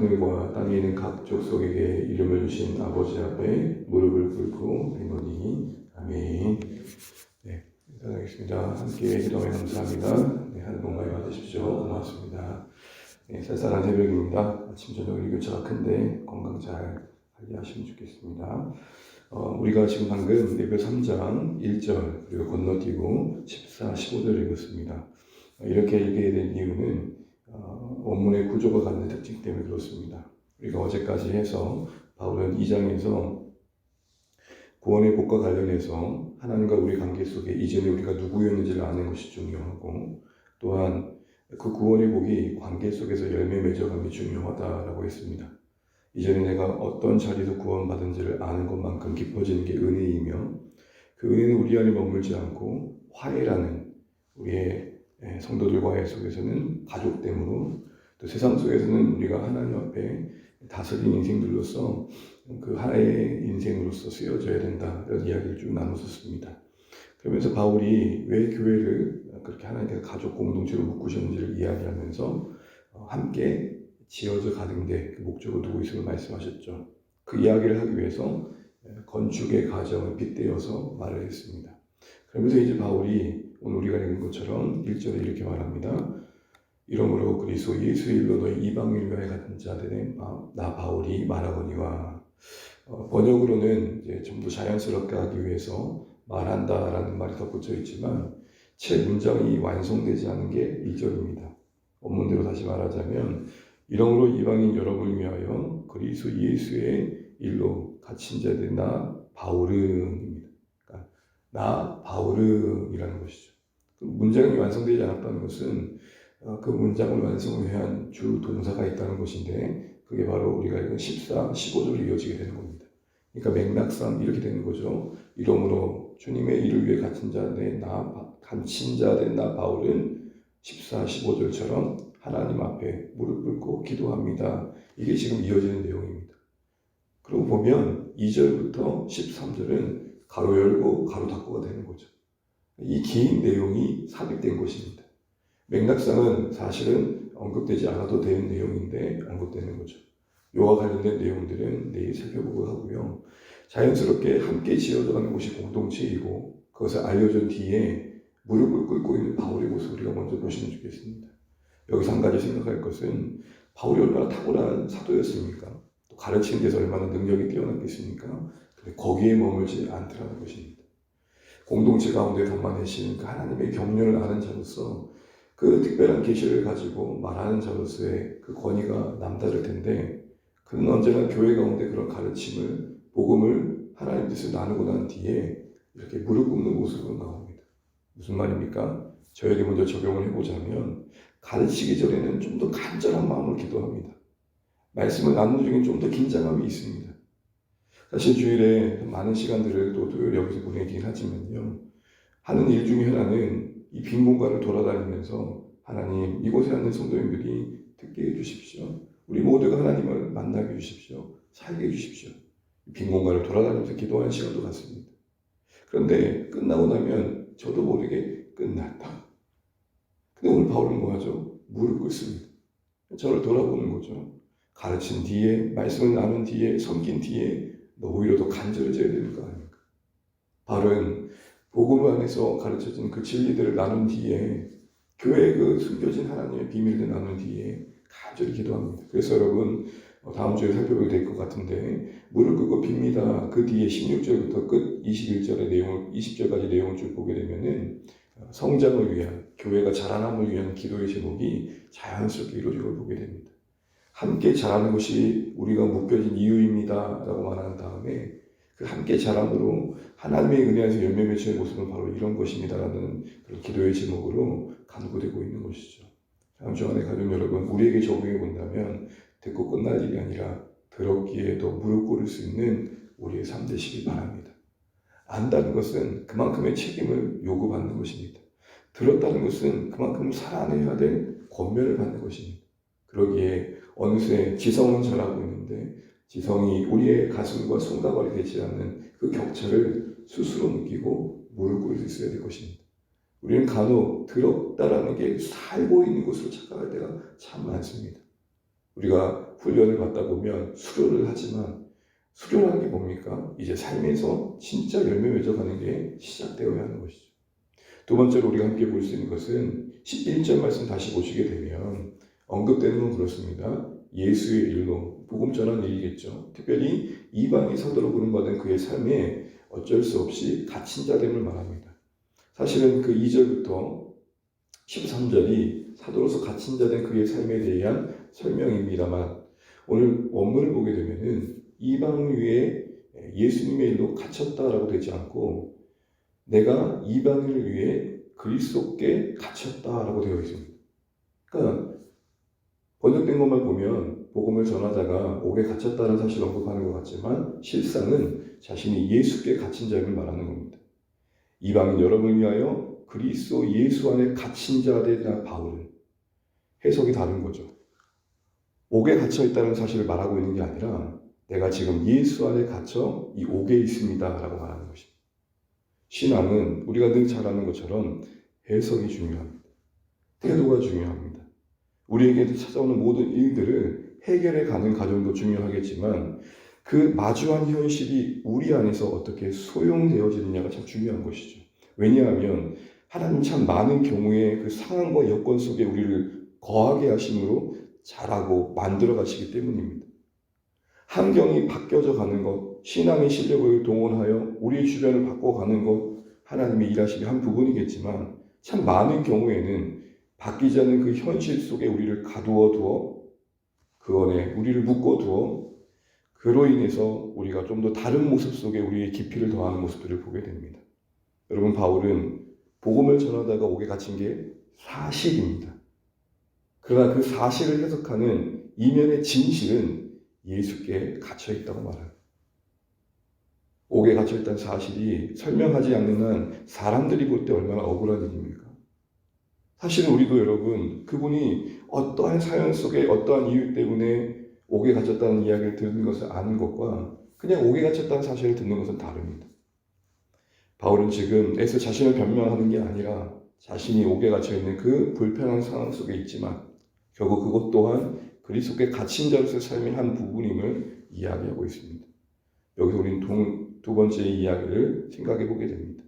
하늘과 땅에 있는 각 족속에게 이름을 주신 아버지 앞에 무릎을 꿇고 행거니 아멘. 네, 인사드리겠습니다. 함께 기도하며 감사합니다. 네, 하늘 복 많이 받으십시오. 고맙습니다. 네, 쌀쌀한 새벽입니다. 아침 저녁 일교차가 큰데 건강 잘 관리하시면 좋겠습니다. 우리가 지금 방금 레위기 3장 1절 그리고 건너뛰고 14, 15절 읽었습니다. 이렇게 읽게 된 이유는 원문의 구조가 갖는 특징 때문에 그렇습니다. 우리가 어제까지 해서 바울은 2장에서 구원의 복과 관련해서 하나님과 우리 관계 속에 이전에 우리가 누구였는지를 아는 것이 중요하고, 또한 그 구원의 복이 관계 속에서 열매 맺어감이 중요하다라고 했습니다. 이전에 내가 어떤 자리에서 구원받은지를 아는 것만큼 깊어지는 게 은혜이며, 그 은혜는 우리 안에 머물지 않고 화해라는 우리의 성도들과의 속에서는 가족됨으로, 또 세상 속에서는 우리가 하나님 앞에 다스린 인생들로서 그 하나의 인생으로서 쓰여져야 된다, 이런 이야기를 쭉 나눴었습니다. 그러면서 바울이 왜 교회를 그렇게 하나님께서 가족 공동체로 묶으셨는지를 이야기하면서 함께 지어져 가는데 그 목적을 두고 있음을 말씀하셨죠. 그 이야기를 하기 위해서 건축의 과정을 빗대어서 말을 했습니다. 그러면서 이제 바울이 오늘 우리가 읽은 것처럼 1절에 이렇게 말합니다. 이러므로 그리스도 예수의 일로 너희 이방인을 위하여 같은 자들의 나 바울이 말하거니와, 번역으로는 이제 좀 더 자연스럽게 하기 위해서 말한다라는 말이 덧붙여 있지만 채 문장이 완성되지 않은 게 1절입니다. 원문대로 다시 말하자면 이러므로 이방인 여러분을 위하여 그리스도 예수의 일로 갇힌 자들의 나 바울은입니다. 그러니까 나 바울은이라는 것이죠. 그 문장이 완성되지 않았다는 것은 그 문장을 완성을 한 주 동사가 있다는 것인데, 그게 바로 우리가 읽은 14, 15절로 이어지게 되는 겁니다. 그러니까 맥락상 이렇게 되는 거죠. 이러므로 주님의 일을 위해 갇힌 자 된 나 바울은 14, 15절처럼 하나님 앞에 무릎 꿇고 기도합니다. 이게 지금 이어지는 내용입니다. 그리고 보면 2절부터 13절은 가로 열고 가로 닫고가 되는 거죠. 이 긴 내용이 삽입된 것입니다. 맥락상은 사실은 언급되지 않아도 되는 내용인데 언급되는 거죠. 요와 관련된 내용들은 내일 살펴보고 하고요. 자연스럽게 함께 지어져가는 곳이 공동체이고, 그것을 알려준 뒤에 무릎을 꿇고 있는 바울의 모습을 우리가 먼저 보시면 좋겠습니다. 여기서 한 가지 생각할 것은 바울이 얼마나 탁월한 사도였습니까? 또 가르치는 데서 얼마나 능력이 뛰어났겠습니까? 근데 거기에 머물지 않더라는 것입니다. 공동체 가운데 담아내시는 그 하나님의 경륜을 아는 자로서 그 특별한 계시를 가지고 말하는 자로서의 그 권위가 남다를 텐데, 그는 언제나 교회 가운데 그런 가르침을, 복음을 하나님 뜻을 나누고 난 뒤에 이렇게 무릎 꿇는 모습으로 나옵니다. 무슨 말입니까? 저에게 먼저 적용을 해보자면, 가르치기 전에는 좀 더 간절한 마음으로 기도합니다. 말씀을 나누는 중에 좀 더 긴장감이 있습니다. 사실 주일에 많은 시간들을 또 토요일 여기서 보내긴 하지만요, 하는 일 중에 하나는 이 빈 공간을 돌아다니면서 하나님, 이곳에 앉는 성도님들이 듣게 해주십시오. 우리 모두가 하나님을 만나게 해주십시오. 살게 해주십시오. 빈 공간을 돌아다니면서 기도하는 시간도 갖습니다. 그런데 끝나고 나면 저도 모르게 끝났다. 근데 오늘 바울은 뭐하죠? 무릎 꿇습니다. 저를 돌아보는 거죠. 가르친 뒤에, 말씀을 나눈 뒤에, 섬긴 뒤에 너 오히려 더 간절해져야 되는 거 아닙니까? 바울은 복음 안에서 가르쳐진 그 진리들을 나눈 뒤에, 교회의 그 숨겨진 하나님의 비밀을 나눈 뒤에 간절히 기도합니다. 그래서 여러분, 다음 주에 살펴보게 될 것 같은데, 무릎 꿇고 빕니다. 그 뒤에 16절부터 끝 21절의 내용을, 20절까지 내용을 쭉 보게 되면은 성장을 위한, 교회가 자라남을 위한 기도의 제목이 자연스럽게 이루어진 걸 보게 됩니다. 함께 자라는 것이 우리가 묶여진 이유입니다 라고 말한 다음에, 그 함께 자람으로 하나님의 은혜 안에서 열매 맺히는 모습은 바로 이런 것입니다라는 그런 기도의 제목으로 간구되고 있는 것이죠. 다음 주간에 가족 여러분, 우리에게 적용해 본다면 듣고 끝날 일이 아니라 들었기에도 무릎 꿇을 수 있는 우리의 삶 되시기 바랍니다. 안다는 것은 그만큼의 책임을 요구받는 것입니다. 들었다는 것은 그만큼 살아내야 될 권면을 받는 것입니다. 그러기에 어느새 지성은 잘하고 있는데 지성이 우리의 가슴과 손과 발이 되지 않는 그 격차를 스스로 느끼고 무릎 꿇을 수 있어야 될 것입니다. 우리는 간혹 들었다라는 게 살고 있는 것으로 착각할 때가 참 많습니다. 우리가 훈련을 받다 보면 수료를 하지만 수료라는 게 뭡니까? 이제 삶에서 진짜 열매 맺어가는 게 시작되어야 하는 것이죠. 두 번째로 우리가 함께 볼 수 있는 것은 11절 말씀 다시 보시게 되면 언급되는 건 그렇습니다. 예수의 일로 복음 전한 일이겠죠. 특별히 이방이 사도로 부름받은 그의 삶에 어쩔 수 없이 갇힌 자됨을 말합니다. 사실은 그 2절부터 13절이 사도로서 갇힌 자된 그의 삶에 대한 설명입니다만 오늘 원문을 보게 되면은 이방 위에 예수님의 일로 갇혔다라고 되지 않고 내가 이방인을 위해 그리스도께 갇혔다라고 되어 있습니다. 그러니까 번역된 것만 보면 복음을 전하자가 옥에 갇혔다는 사실을 언급하는 것 같지만 실상은 자신이 예수께 갇힌 자임을 말하는 겁니다. 이방인 여러분을 위하여 그리스도 예수 안에 갇힌 자들이나 바울은 해석이 다른 거죠. 옥에 갇혀 있다는 사실을 말하고 있는 게 아니라 내가 지금 예수 안에 갇혀 이 옥에 있습니다 라고 말하는 것입니다. 신앙은 우리가 늘 잘 아는 것처럼 해석이 중요합니다. 태도가 중요합니다. 우리에게 찾아오는 모든 일들을 해결해 가는 과정도 중요하겠지만 그 마주한 현실이 우리 안에서 어떻게 소용되어지느냐가 참 중요한 것이죠. 왜냐하면 하나님 참 많은 경우에 그 상황과 여건 속에 우리를 거하게 하심으로 자라고 만들어 가시기 때문입니다. 환경이 바뀌어져 가는 것, 신앙의 실력을 동원하여 우리 주변을 바꿔가는 것, 하나님의 일하심의 한 부분이겠지만 참 많은 경우에는 바뀌지 않는 그 현실 속에 우리를 가두어 두어 그 안에 우리를 묶어두어 그로 인해서 우리가 좀 더 다른 모습 속에 우리의 깊이를 더하는 모습들을 보게 됩니다. 여러분, 바울은 복음을 전하다가 옥에 갇힌 게 사실입니다. 그러나 그 사실을 해석하는 이면의 진실은 예수께 갇혀 있다고 말합니다. 옥에 갇혀 있다는 사실이 설명하지 않는 한 사람들이 볼 때 얼마나 억울한 일입니까? 사실은 우리도 여러분, 그분이 어떠한 사연 속에 어떠한 이유 때문에 옥에 갇혔다는 이야기를 듣는 것을 아는 것과 그냥 옥에 갇혔다는 사실을 듣는 것은 다릅니다. 바울은 지금 애써 자신을 변명하는 게 아니라 자신이 옥에 갇혀 있는 그 불편한 상황 속에 있지만 결국 그것 또한 그리스도께 갇힌 자로서의 삶의 한 부분임을 이야기하고 있습니다. 여기서 우리는 두 번째 이야기를 생각해 보게 됩니다.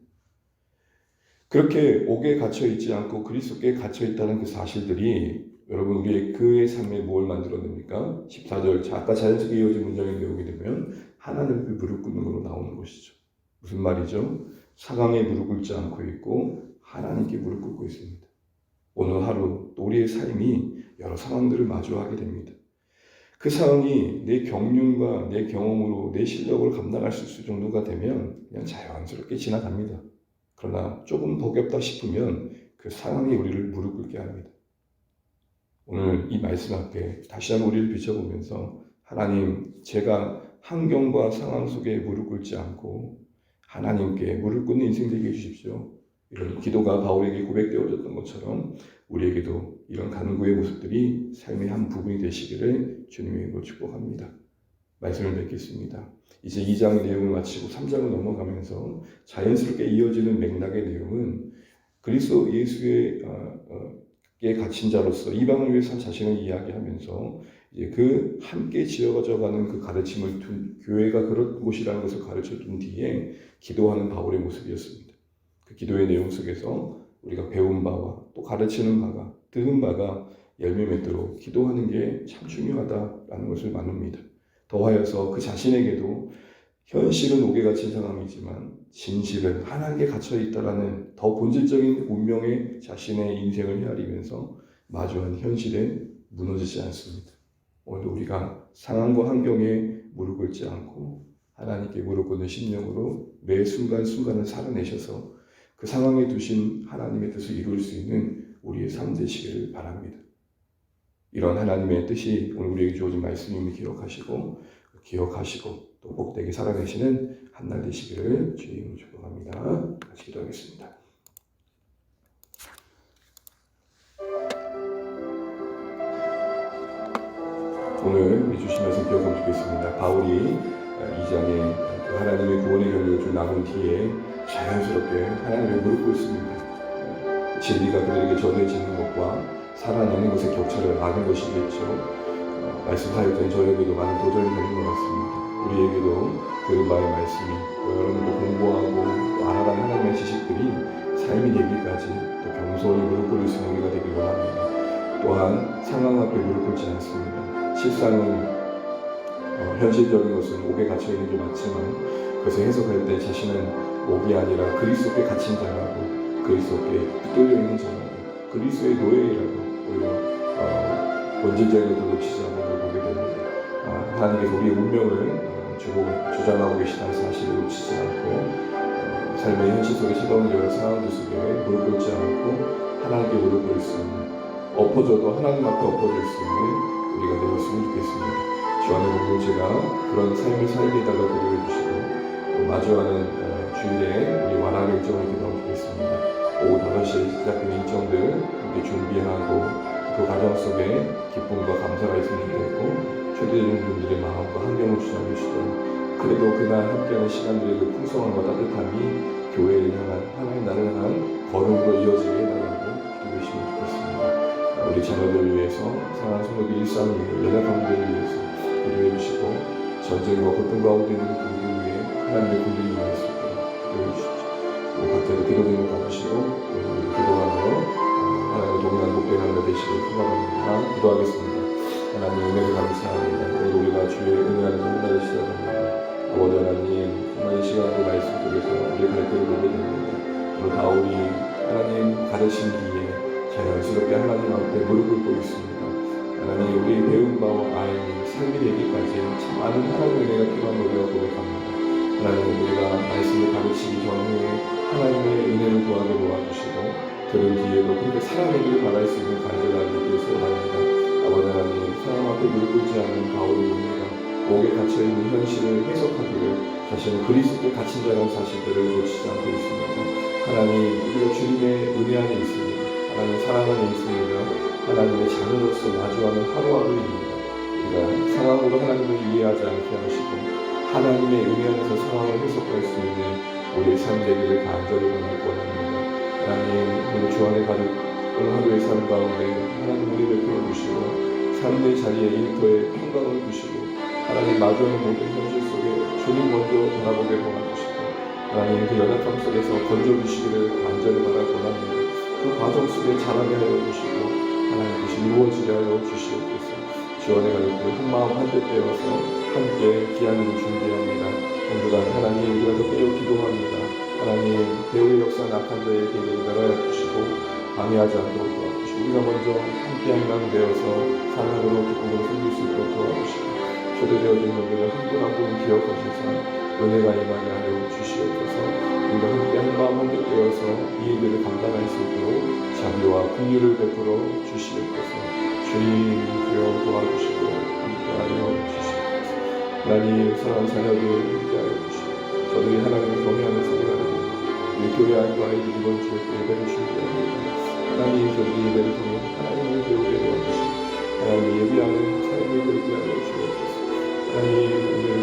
그렇게 옥에 갇혀 있지 않고 그리스도께 갇혀 있다는 그 사실들이 여러분 우리의 그의 삶에 뭘 만들어냅니까? 14절 아까 자연스럽게 이어진 문장을 배우게 되면 하나님께 무릎 꿇는 걸로 나오는 것이죠. 무슨 말이죠? 사강에 무릎 꿇지 않고 있고 하나님께 무릎 꿇고 있습니다. 오늘 하루 또 우리의 삶이 여러 상황들을 마주하게 됩니다. 그 상황이 내 경륜과 내 경험으로 내 실력으로 감당할 수 있을 정도가 되면 그냥 자연스럽게 지나갑니다. 그러나 조금 더 어렵다 싶으면 그 상황이 우리를 무릎 꿇게 합니다. 오늘 이 말씀 앞에 다시 한번 우리를 비춰보면서 하나님, 제가 환경과 상황 속에 무릎 꿇지 않고 하나님께 무릎 꿇는 인생 되게 해주십시오. 이런 기도가 바울에게 고백되어졌던 것처럼 우리에게도 이런 간구의 모습들이 삶의 한 부분이 되시기를 주님의 이름으로 축복합니다. 말씀을 맺겠습니다. 이제 2장의 내용을 마치고 3장을 넘어가면서 자연스럽게 이어지는 맥락의 내용은 그리스도 예수의 갇힌 자로서 이방을 위해서 자신을 이야기하면서 이제 그 함께 지어져가는 그 가르침을 둔 교회가 그런 곳이라는 것을 가르쳐 둔 뒤에 기도하는 바울의 모습이었습니다. 그 기도의 내용 속에서 우리가 배운 바와 또 가르치는 바가 들은 바가 열매 맺도록 기도하는 게 참 중요하다라는 것을 나눕니다. 더하여서 그 자신에게도 현실은 옥에 갇힌 상황이지만 진실은 하나님께 갇혀 있다라는 더 본질적인 운명의 자신의 인생을 헤아리면서 마주한 현실에 무너지지 않습니다. 오늘도 우리가 상황과 환경에 무릎 꿇지 않고 하나님께 무릎 꿇는 심령으로 매 순간순간을 살아내셔서 그 상황에 두신 하나님의 뜻을 이룰 수 있는 우리의 삶 되시기를 바랍니다. 이런 하나님의 뜻이 오늘 우리에게 주어진 말씀임을 기억하시고 또 복되게 살아내시는 한날 되시기를 주의 이름으로 축복합니다. 같이 기도하겠습니다. 오늘 주신 말씀 기억하면 좋겠습니다. 바울이 2장에 하나님의 구원의 경륜을 쭉 나눈 뒤에 자연스럽게 하나님의 무릎 꿇습니다. 진리가 그들에게 전해지는 것과 살아내는 것의 격차를 아는 것이겠죠. 말씀 사역된 저에게도 많은 도전이 되는 것 같습니다. 우리에게도 들은 바의 말씀이 여러분도 공부하고 또 알아가는 하나님의 지식들이 삶이 되기까지 또 겸손히 무릎 꿇을 수 있는 우리가 되길 원합니다. 또한 상황 앞에 무릎 꿇지 않습니다. 실상은 현실적인 것은 옥에 갇혀 있는 게 맞지만 그것을 해석할 때 자신은 옥이 아니라 그리스도께 갇힌 자라고 그리스도께 붙들려 있는 자라고 그리스도의 노예라고 오히려 본질적인 것을 놓치지 않는 걸 보게 됩니다. 하나님께서 우리의 운명을 주장하고 계시다는 사실을 놓치지 않고 삶의 현실 속에 찾아오는 여러 상황들 속에 무릎 꿇지 않고 하나님께 무릎 꿇을 수 있는 엎어져도 하나님 앞에 엎어질 수 있는 우리가 되었으면 좋겠습니다. 주안의 공동체가 그런 삶을 살게 해달라고 기도해 주시고 또 마주하는 주일에 우리 완화의 일정을 기도하고 있습니다. 오후 5시에 시작되는 일정들 함께 준비하고 그 과정 속에 기쁨과 감사가 있으면 좋겠고 초대되는 분들의 마음과 환경을 주장해 주시도록 그래도 그날 함께하는 시간들의 그 풍성함과 따뜻함이 교회를 향한 하나님 나를 향한 걸음으로 이어지게 해달라고 기도해주시면 좋겠습니다. 우리 자녀들 위해서 사랑하는 성도들 일상을 위해 연약한 분들을 위해서 기도해 주시고 전쟁과 고통 가운데 있는 분들 위해 하나님의 분들이 임할 수 있도록 기도해 주십시오. 각자의 기도 제목 가주시고 기도하며 하나님의 동일한 복된 하나님 되시길 소망합니다. 기도하겠습니다. 하나님 은혜를 감사합니다. 오늘 우리가 주의 은혜 안에서 한 달을 시작합니다. 아버지 하나님 정말 이 시간으로 말씀 속에서 우리의 갈 길을 보게 됩니다. 오늘 바울이 하나님 가르신 뒤에 자연스럽게 하나님 앞에 무릎 꿇고 있습니다. 하나님 우리 배운 바와 아이는 삶이 되기까지 참 많은 하나님의 은혜가 필요한 걸 우리가 고백합니다. 하나님 우리가 말씀을 가르치기 전에 하나님의 은혜를 구하게 도와주시고 들은 뒤에도 그렇게 살아내기를 바랄 수 있는 간절함이 되기를 소원합니다. 아버지 하나님 사람 앞에 무릎 꿇지 않는 바울입니다. 옥에 갇혀있는 현실을 해석하기를 자신은 그리스도께 갇힌 자라는 사실들을 놓치지 않고 있습니다. 하나님 우리가 주님의 은혜 안에 있습니다. 하나님 사랑 안에 있습니다. 하나님의 자녀로서 마주하는 하루하루입니다. 우리가 상황으로 하나님을 이해하지 않게 하시고 하나님의 은혜 안에서 상황을 해석할 수 있는 우리의 삶 되기를 간절히 원합니다. 하나님 오늘 주안의 가족 오늘 하루의 삶 가운데 하나님 우리 베풀어 주시고 삶의 자리에 일터에 평강을 주시고 하나님 마주하는 모든 현실 속에 주님 먼저 바라보게 도와주시고 하나님 그 연약함 속에서 건져주시기를 간절히 바라고 합니다. 그 과정 속에 자라게 하여 주시고 하나님께서 이루어지게 하여 주시옵소서. 주안의 가족들 한마음 한뜻 되어서 함께 기한으로 준비합니다. 한 주간 하나님 우리가 더 깨어 기도합니다. 하나님 배우의 역사 악한 자의 계획을 나가여 주시고 방해하지 않도록 도와주시고 우리가 먼저 함께 한강 되어서 사랑으로 기쁨으로 섬길 수 있도록 도와주시고 초대되어진 분들을 한 분 한 분 기억하셔서 은혜가 임하게 하여 주시옵소서. 우리가 함께 한마음 한뜻 되어서 이 일들을 감당할 수 있도록 자비와 긍휼을 베풀어 주시옵소서. 주님 주여 도와주시고 함께하여 주시옵소서. 하나님 사랑하는 자녀들 함께하여 주시고 저들이 하나님을 경외하는 세대가 되고 우리 교회 아이와 아이들 이번 주에 예배를 준비합니다. 하나님 저들이 예배를 통해 하나님을 배우게 도와주시고 하나님 예비하는 삶을 배우게 하여 주옵소서. 하나님 오늘